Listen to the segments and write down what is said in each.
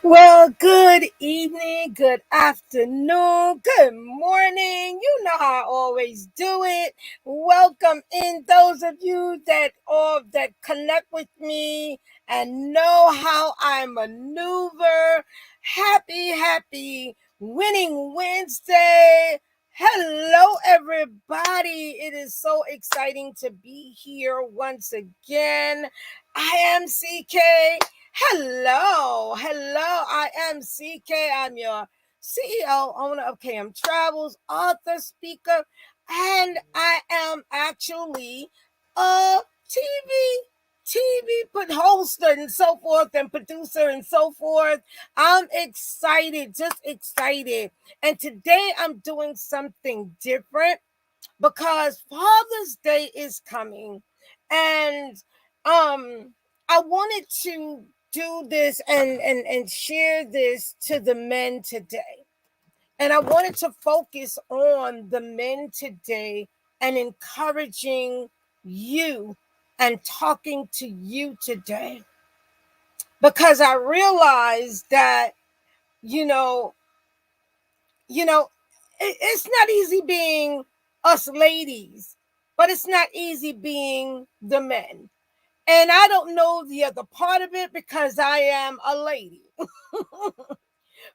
Well, good evening, good afternoon, good morning. You know how I always do it. Welcome in those of you that connect with me and know how I maneuver. Happy winning Wednesday. Hello everybody. It is so exciting to be here once again. I am CK. Hello. I am CK. I'm your CEO, owner of KM Travels, author, speaker, and I am actually a TV put hoster and so forth, and producer and so forth. I'm excited, just excited. And today I'm doing something different because Father's Day is coming, and I wanted to do this and share this to the men today. And I wanted to focus on the men today and encouraging you and talking to you today because I realized that you know it's not easy being us ladies, but it's not easy being the men. And I don't know the other part of it because I am a lady.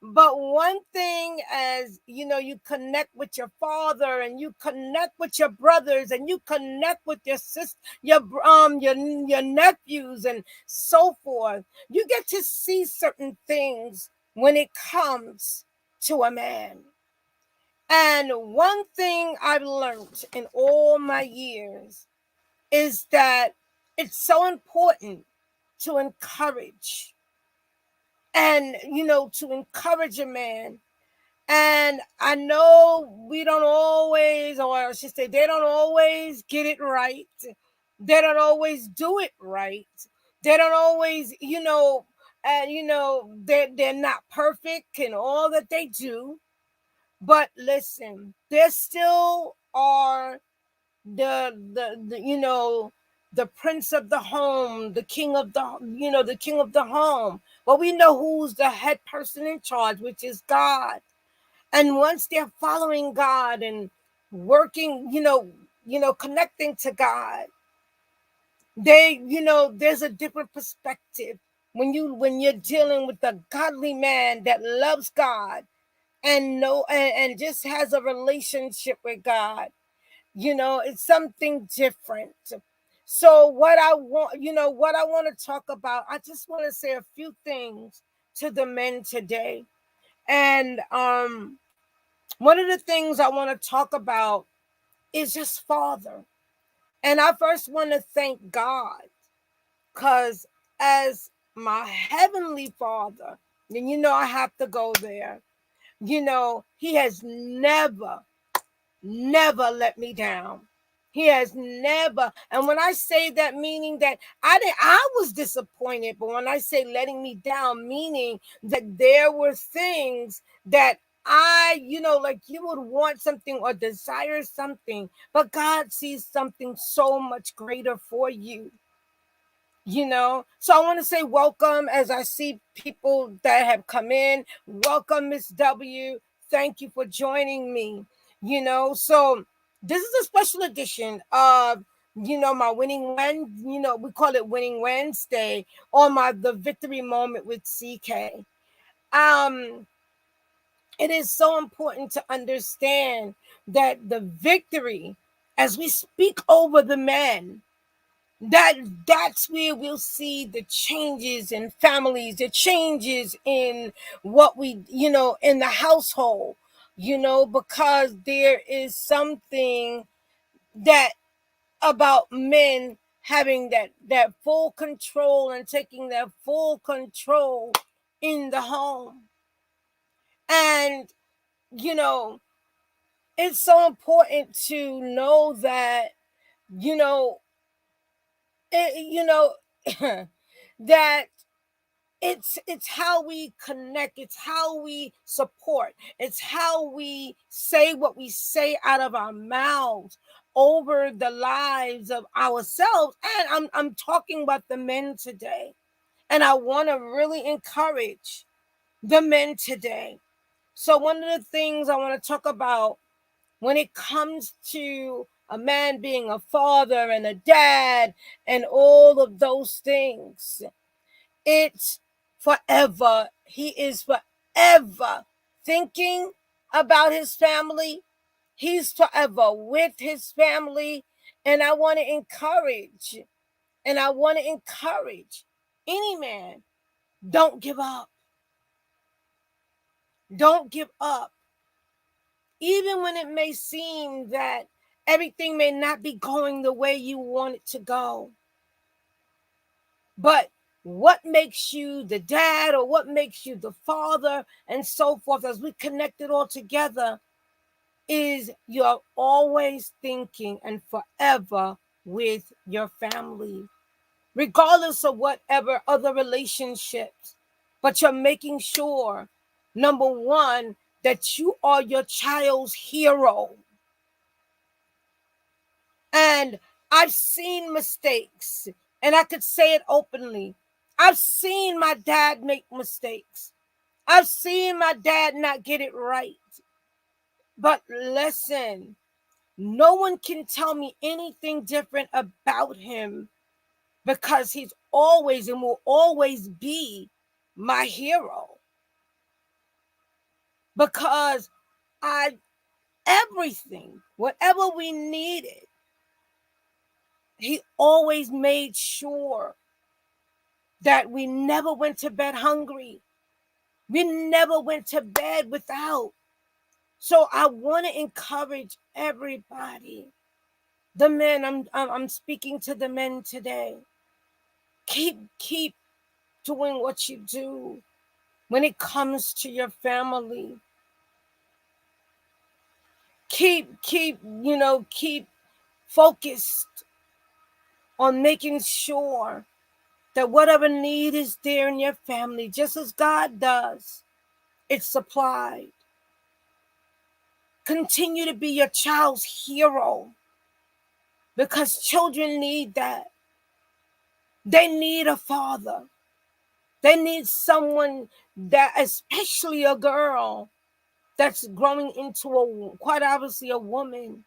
But one thing, as you know, you connect with your father and you connect with your brothers and you connect with your sister, your nephews and so forth. You get to see certain things when it comes to a man. And one thing I've learned in all my years is that it's so important to encourage and, to encourage a man. And I know we don't always, or I should say, they don't always get it right. They don't always do it right. They don't always, they're not perfect in all that they do. But listen, there still are the prince of the home, the king of the home. But we know who's the head person in charge, which is God. And once they're following God and working, connecting to God, there's a different perspective when you're dealing with a godly man that loves God and just has a relationship with God. It's something different. So what I want to talk about, I just want to say a few things to the men today. And one of the things I want to talk about is just father. And I first want to thank God because as my heavenly father, and I have to go there, he has never let me down. He has never. And when I say that, meaning that I was disappointed, but when I say letting me down, meaning that there were things that like you would want something or desire something, but God sees something so much greater for you. So I want to say welcome as I see people that have come in. Welcome, Miss W. Thank you for joining me. So this is a special edition of my winning Wednesday. We call it Winning Wednesday, or my the victory moment with CK. um it is so important to understand that the victory, as we speak over the men, that that's where we'll see the changes in families, the changes in what we in the household, because there is something that about men having that full control and taking that full control in the home. And you know it's so important to know that you know it, that it's how we connect, it's how we support, it's how we say what we say out of our mouths over the lives of ourselves. And I'm talking about the men today, and I want to really encourage. the men today. So one of the things I want to talk about when it comes to a man being a father and a dad and all of those things, it's forever. He is forever thinking about his family. He's forever with his family. And I want to encourage, any man, don't give up. Don't give up. Even when it may seem that everything may not be going the way you want it to go. But what makes you the dad, or what makes you the father, and so forth, as we connect it all together, is you're always thinking and forever with your family, regardless of whatever other relationships. But you're making sure, number one, that you are your child's hero. And I've seen mistakes, and I could say it openly. I've seen my dad make mistakes. I've seen my dad not get it right. But listen, no one can tell me anything different about him, because he's always and will always be my hero. Because everything, whatever we needed, he always made sure that we never went to bed hungry. We never went to bed without. So I want to encourage everybody. The men, I'm speaking to the men today. Keep doing what you do when it comes to your family. Keep focused on making sure that whatever need is there in your family, just as God does, it's supplied. Continue to be your child's hero, because children need that. They need a father. They need someone that, especially a girl that's growing into quite obviously a woman.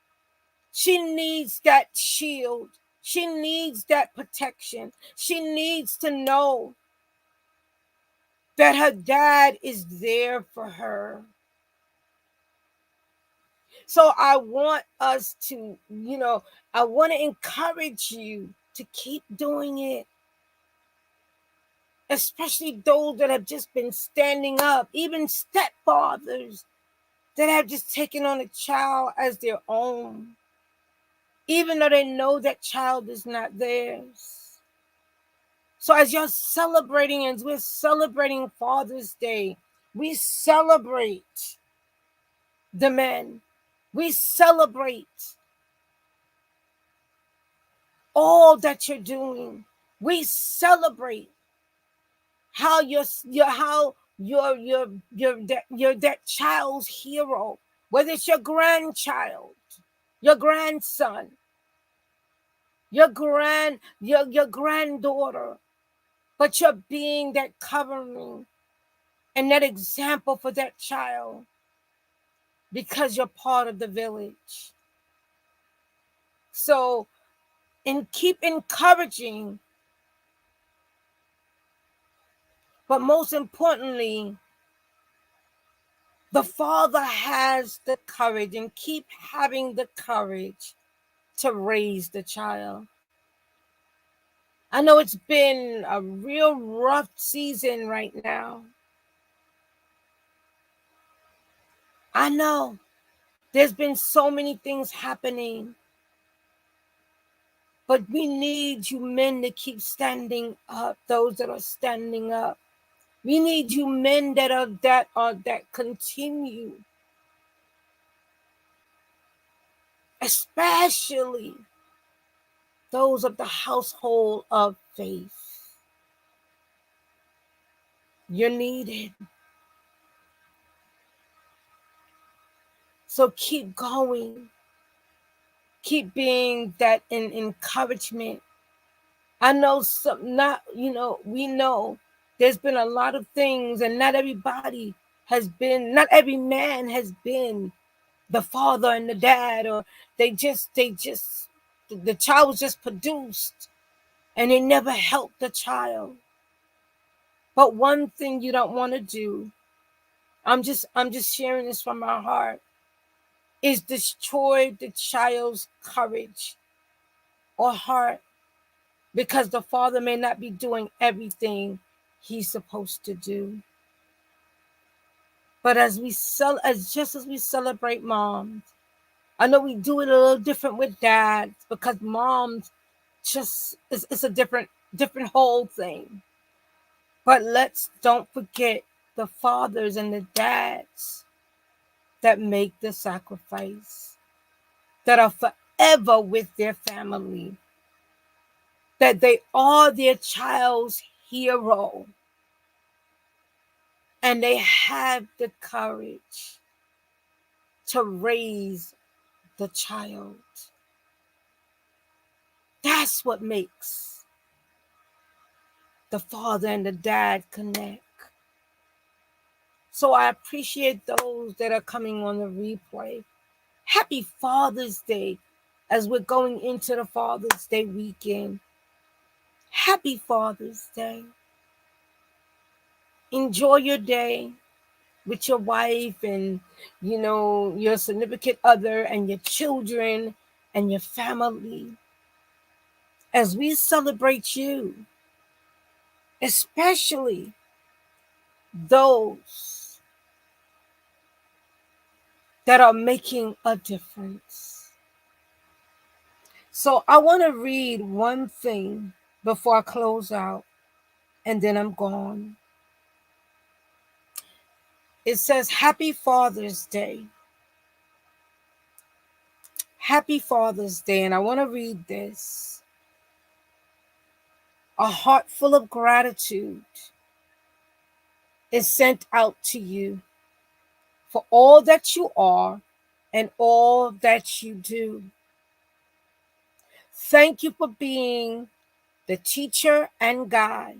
She needs that shield. She needs that protection. She needs to know that her dad is there for her. So I want us to, I want to encourage you to keep doing it. Especially those that have just been standing up, even stepfathers that have just taken on a child as their own, even though they know that child is not theirs. So as you're celebrating, as we're celebrating Father's Day, we celebrate the men. We celebrate all that you're doing. We celebrate how you're that child's hero, whether it's your grandchild, your grandson, your granddaughter, but you're being that covering and that example for that child, because you're part of the village. So, and keep encouraging, but most importantly, the father has the courage, and keep having the courage to raise the child. I know it's been a real rough season right now. I know there's been so many things happening, but we need you men to keep standing up, those that are standing up. We need you men that continue, especially those of the household of faith. You're needed. So keep going. Keep being that encouragement. I know we know There's been a lot of things, and not everybody has been, not every man has been the father and the dad, or the child was just produced and they never helped the child. But one thing you don't want to do, I'm just sharing this from my heart, is destroy the child's courage or heart, because the father may not be doing everything he's supposed to do. But as we celebrate moms, I know we do it a little different with dads, because moms just it's a different whole thing. But let's don't forget the fathers and the dads that make the sacrifice, that are forever with their family, that they are their child's hero, and they have the courage to raise the child. That's what makes the father and the dad connect. So I appreciate those that are coming on the replay. Happy Father's Day as we're going into the Father's Day weekend. Happy Father's Day. Enjoy your day with your wife and, your significant other and your children and your family as we celebrate you, especially those that are making a difference. So I want to read one thing before I close out, and then I'm gone. It says, Happy Father's Day. Happy Father's Day. And I want to read this. A heart full of gratitude is sent out to you for all that you are and all that you do. Thank you for being the teacher and guide,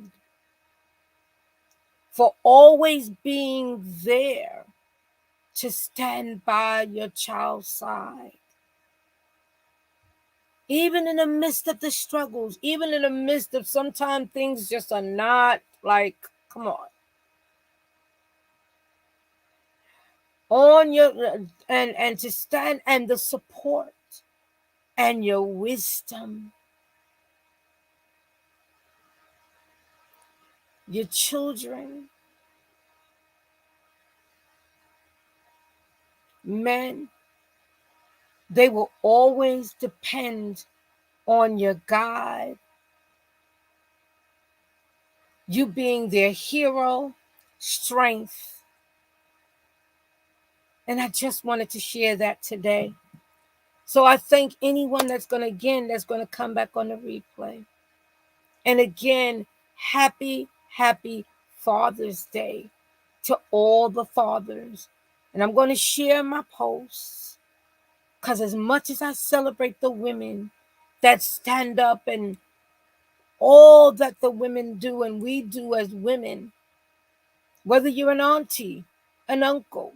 for always being there to stand by your child's side. Even in the midst of the struggles, even in the midst of sometimes things just are not like, come on your, and to stand, and the support and your wisdom. Your children, men, they will always depend on your guide, you being their hero, strength. And I just wanted to share that today. So I thank anyone that's going to come back on the replay. And again, happy Father's Day to all the fathers. And I'm going to share my posts, because as much as I celebrate the women that stand up and all that the women do and we do as women, whether you're an auntie, an uncle,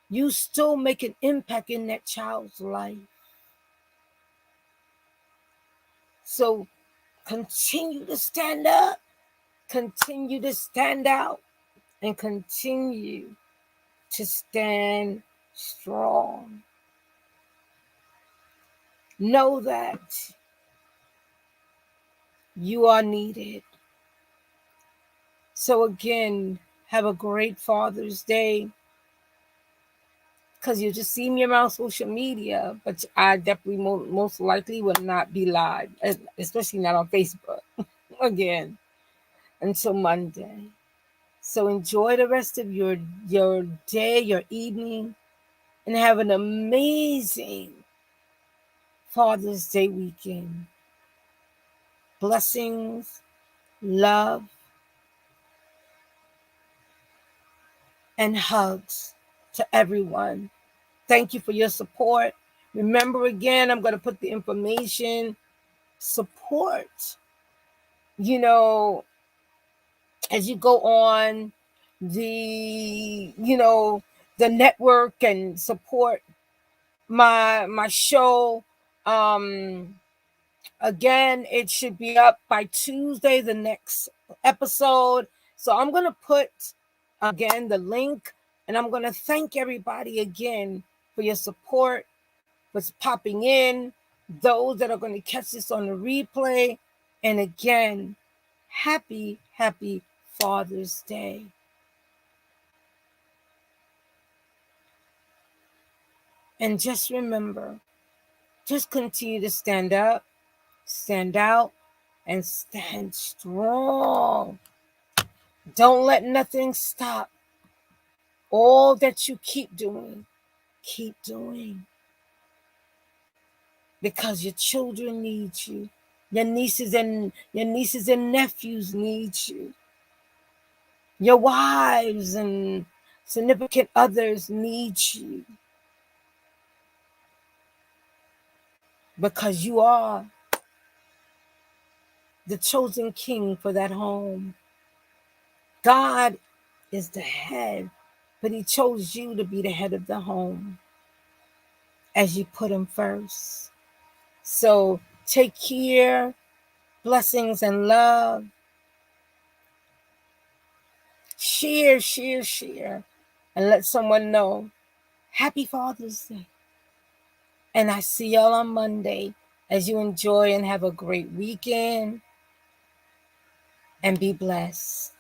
you still make an impact in that child's life. So continue to stand up, continue to stand out, and continue to stand strong. Know that you are needed. So again, have a great Father's Day, because you just see me around social media, but I definitely most likely will not be live, especially not on Facebook again until Monday. So enjoy the rest of your day, your evening, and have an amazing Father's Day weekend. Blessings, love, and hugs to everyone. Thank you for your support. Remember, again, I'm going to put the information. Support, as you go on the, the network and support my show. Again, it should be up by Tuesday, the next episode. So I'm going to put again the link, and I'm going to thank everybody again for your support, for popping in, those that are going to catch this on the replay. And again, happy Father's Day. And just remember, just continue to stand up, stand out, and stand strong. Don't let nothing stop. All that you keep doing, because your children need you. Your nieces and nephews need you. Your wives and significant others need you, because you are the chosen king for that home. God is the head, but he chose you to be the head of the home as you put him first. So take care, blessings and love. Share, and let someone know. Happy Father's Day. And I see y'all on Monday as you enjoy and have a great weekend. And be blessed.